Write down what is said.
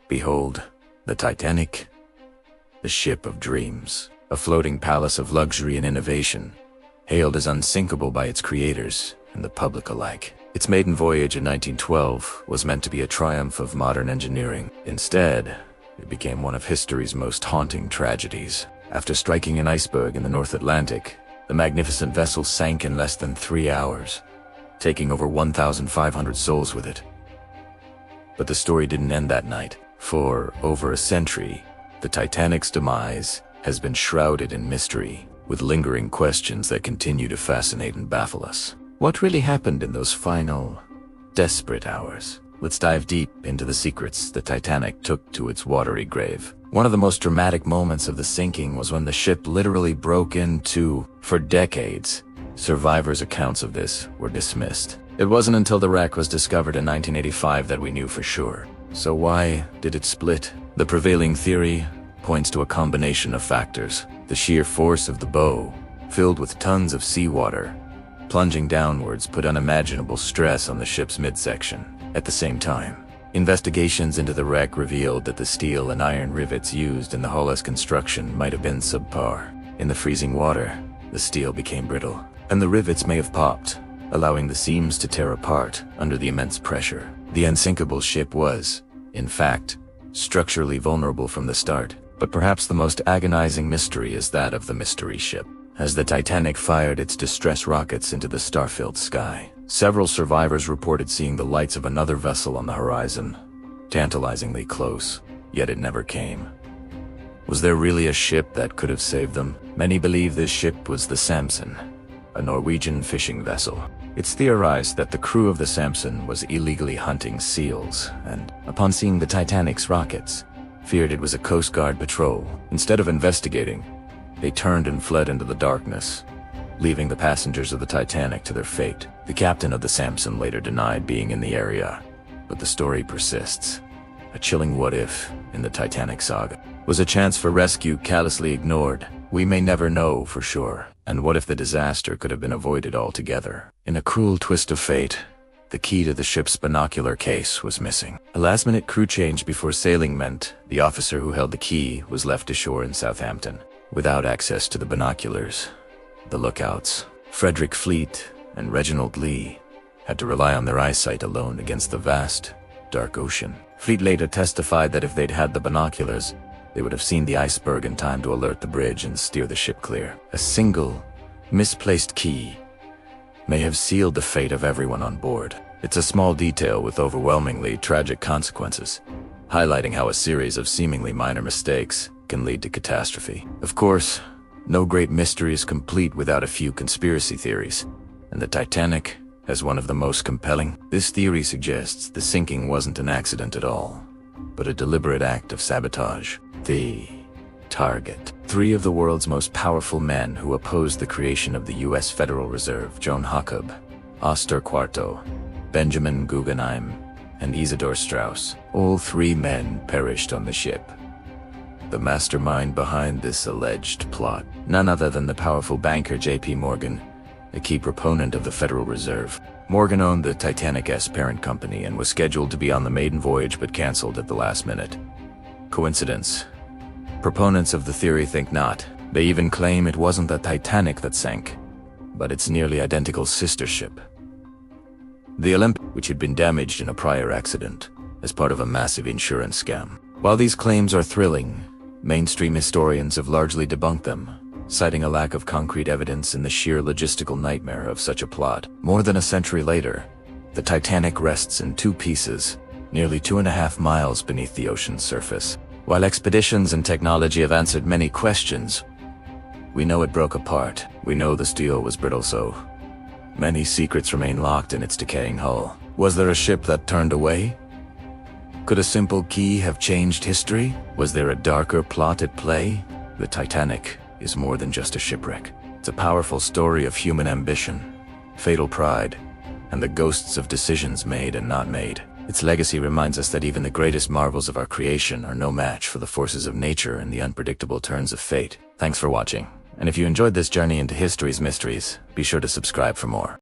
Behold, the Titanic, the ship of dreams, a floating palace of luxury and innovation, hailed as unsinkable by its creators and the public alike. Its maiden voyage in 1912 was meant to be a triumph of modern engineering. Instead, it became one of history's most haunting tragedies. After striking an iceberg in the North Atlantic, the magnificent vessel sank in less than 3 hours, taking over 1,500 souls with it. But the story didn't end that night. For over a century, the Titanic's demise has been shrouded in mystery, with lingering questions that continue to fascinate and baffle us. What really happened in those final, desperate hours? Let's dive deep into the secrets the Titanic took to its watery grave. One of the most dramatic moments of the sinking was when the ship literally broke in two. For decades, survivors' accounts of this were dismissed. It wasn't until the wreck was discovered in 1985 that we knew for sure. So why did it split? The prevailing theory points to a combination of factors. The sheer force of the bow, filled with tons of seawater, plunging downwards, put unimaginable stress on the ship's midsection. At the same time, investigations into the wreck revealed that the steel and iron rivets used in the hull's construction might have been subpar. In the freezing water, the steel became brittle, and the rivets may have popped, allowing the seams to tear apart under the immense pressure. The unsinkable ship was, in fact, structurally vulnerable from the start. But perhaps the most agonizing mystery is that of the mystery ship. As the Titanic fired its distress rockets into the star-filled sky, several survivors reported seeing the lights of another vessel on the horizon, tantalizingly close, yet it never came. Was there really a ship that could have saved them? Many believe this ship was the Samson, a Norwegian fishing vessel. It's theorized that the crew of the Samson was illegally hunting seals, and upon seeing the Titanic's rockets, feared it was a Coast Guard patrol. Instead of investigating, they turned and fled into the darkness, leaving the passengers of the Titanic to their fate. The captain of the Samson later denied being in the area, but the story persists. A chilling what-if in the Titanic saga. Was a chance for rescue callously ignored? We may never know for sure. And what if the disaster could have been avoided altogether? In a cruel twist of fate, the key to the ship's binocular case was missing. A last-minute crew change before sailing meant the officer who held the key was left ashore in Southampton, without access to the binoculars. The lookouts, Frederick Fleet and Reginald Lee, had to rely on their eyesight alone against the vast, dark ocean. Fleet later testified that if they'd had the binoculars, they would have seen the iceberg in time to alert the bridge and steer the ship clear. A single, misplaced key may have sealed the fate of everyone on board. It's a small detail with overwhelmingly tragic consequences, highlighting how a series of seemingly minor mistakes can lead to catastrophe. Of course, no great mystery is complete without a few conspiracy theories, and the Titanic has one of the most compelling. This theory suggests the sinking wasn't an accident at all, but a deliberate act of sabotage. The target. 3 of the world's most powerful men who opposed the creation of the U.S. Federal Reserve, John Jacob, Astor Quarto, Benjamin Guggenheim, and Isidor Straus. All 3 men perished on the ship. The mastermind behind this alleged plot, none other than the powerful banker J.P. Morgan, a key proponent of the Federal Reserve. Morgan owned the Titanic's parent company and was scheduled to be on the maiden voyage but canceled at the last minute. Coincidence? Proponents of the theory think not. They even claim it wasn't the Titanic that sank, but its nearly identical sister ship, the Olympic, which had been damaged in a prior accident as part of a massive insurance scam. While these claims are thrilling, mainstream historians have largely debunked them, citing a lack of concrete evidence and the sheer logistical nightmare of such a plot. More than a century later, the Titanic rests in 2 pieces, nearly 2.5 miles beneath the ocean's surface. While expeditions and technology have answered many questions, we know it broke apart. We know the steel was brittle, so many secrets remain locked in its decaying hull. Was there a ship that turned away? Could a simple key have changed history? Was there a darker plot at play? The Titanic is more than just a shipwreck. It's a powerful story of human ambition, fatal pride, and the ghosts of decisions made and not made. Its legacy reminds us that even the greatest marvels of our creation are no match for the forces of nature and the unpredictable turns of fate. Thanks for watching, and if you enjoyed this journey into history's mysteries, be sure to subscribe for more.